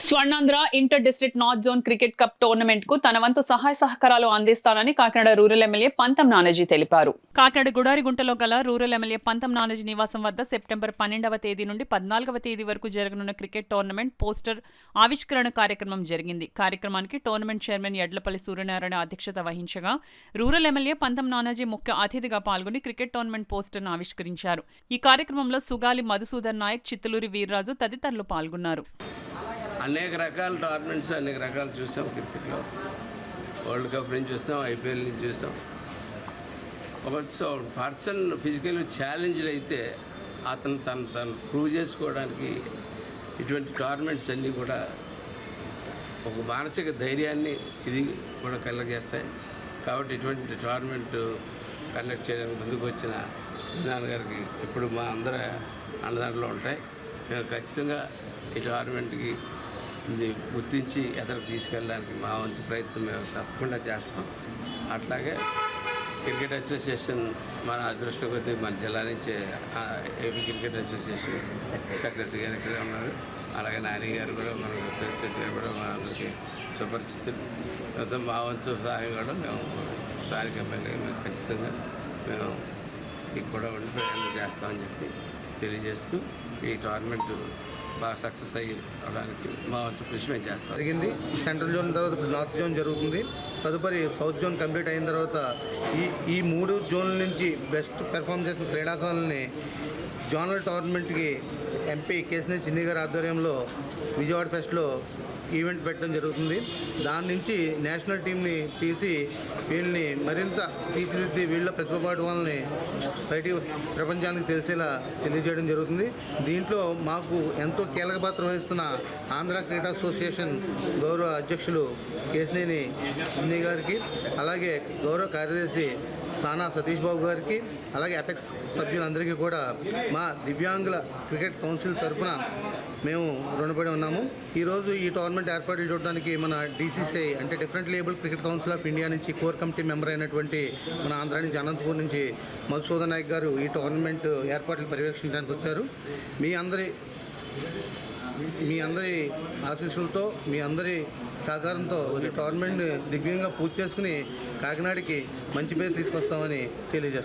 Swarnandhra inter district north zone cricket cup tournament కు తన వంతు సహాయ సహకారాలు అందిస్తానని కాకినాడ రూరల్ ఎమ్మెల్యే పంతం నానాజీ తెలిపారు. కాకినాడ గుడారిగుంటలో గల రూరల్ ఎమ్మెల్యే పంతం నానాజీ నివాసం వద్ద సెప్టెంబర్ 12వ తేదీ నుండి 14వ తేదీ వరకు జరగనున్న క్రికెట్ టోర్నమెంట్ పోస్టర్ ఆవిష్కరణ కార్యక్రమం జరిగింది. కార్యక్రమానికి టోర్నమెంట్ చైర్మన్ యడ్లపల్లి సూర్యనారాయణ అధ్యక్షత వహించగా రూరల్ ఎమ్మెల్యే పంతం నానాజీ ముఖ్య అతిథిగా పాల్గొని క్రికెట్ టోర్నమెంట్ పోస్టర్ను ఆవిష్కరించారు. ఈ కార్యక్రమంలో సుగాలి మధుసూదన్ నాయక్, చిత్తలూరి వీర్రాజు తదితరులు పాల్గొన్నారు. అనేక రకాల టోర్నమెంట్స్ అనేక రకాలు చూసాం. క్రికెట్లో వరల్డ్ కప్ నుంచి చూస్తాం, ఐపీఎల్ నుంచి చూస్తాం. ఒక పర్సన్ ఫిజికల్ ఛాలెంజ్లు అయితే అతను తను ప్రూవ్ చేసుకోవడానికి ఇటువంటి టోర్నమెంట్స్ అన్నీ కూడా ఒక మానసిక ధైర్యాన్ని ఇది కూడా కలగజేస్తాయి. కాబట్టి ఇటువంటి టోర్నమెంట్ కండక్ట్ చేయడానికి ముందుకు వచ్చిన శ్రీనారాయణ గారికి ఇప్పుడు మా అందరి అండదండలో ఉంటాయి. మేము ఖచ్చితంగా ఈ టోర్నమెంట్కి ఇది గుర్తించి ఎదరికి తీసుకెళ్ళడానికి మా వంతు ప్రయత్నం మేము తప్పకుండా చేస్తాం. అట్లాగే క్రికెట్ అసోసియేషన్ మన అదృష్టం కొద్దీ మన జిల్లా నుంచి ఏపీ క్రికెట్ అసోసియేషన్ సెక్రటరీ గారు ఇక్కడ ఉన్నారు. అలాగే నాని గారు కూడా మనకు ప్రెసిడెంట్ గారు కూడా మన అందరికీ సుపరిచితులు. మొత్తం మా వంతు సహాయం కూడా మేము స్థానిక ఎమ్మెల్యేగా మేము ఖచ్చితంగా మేము ఇక్కడ కూడా ఉండి ప్రయాణం చేస్తామని చెప్పి తెలియజేస్తూ ఈ టోర్నమెంట్ బాగా సక్సెస్ అవ్వడానికి మా వంతు కృషి మేము చేస్తాం. జరిగింది. సెంట్రల్ జోన్ తర్వాత నార్త్ జోన్ జరుగుతుంది. తదుపరి సౌత్ జోన్ కంప్లీట్ అయిన తర్వాత ఈ 3 జోన్ల నుంచి బెస్ట్ పెర్ఫామ్ చేసిన క్రీడాకారులని జోనల్ టోర్నమెంట్కి ఎంపీ కేసినేని చిన్ని గారి ఆధ్వర్యంలో విజయవాడ ఫెస్ట్లో ఈవెంట్ పెట్టడం జరుగుతుంది. దాని నుంచి నేషనల్ టీంని తీసి వీళ్ళని మరింత తీర్చిదిద్ది వీళ్ళ ప్రతిభపాటు వాళ్ళని బయటికి ప్రపంచానికి తెలిసేలా తెలియజేయడం జరుగుతుంది. దీంట్లో మాకు ఎంతో కీలక పాత్ర వహిస్తున్న ఆంధ్ర క్రీడా అసోసియేషన్ గౌరవ అధ్యక్షులు కేసినేని చిన్ని గారికి, అలాగే గౌరవ కార్యదర్శి సానా సతీష్ బాబు గారికి, అలాగే అపెక్స్ సభ్యులందరికీ కూడా మా దివ్యాంగుల క్రికెట్ కౌన్సిల్ తరఫున మేము రుణపడి ఉన్నాము. ఈరోజు ఈ టోర్నమెంట్ ఏర్పాట్లు చూడడానికి మన DCCI అంటే different able cricket council of India నుంచి కోర్ కమిటీ మెంబర్ అయినటువంటి మన ఆంధ్ర నుంచి అనంతపూర్ నుంచి మధుసూదన్ నాయక్ గారు ఈ టోర్నమెంట్ ఏర్పాట్లు పర్యవేక్షించడానికి వచ్చారు. మీ అందరి ఆశీస్సులతో, మీ అందరి సహకారంతో ఈ టోర్నమెంట్ని దివ్యంగా పూర్తి చేసుకుని కాకినాడకి మంచి పేరు తీసుకొస్తామని తెలియజేస్తాం.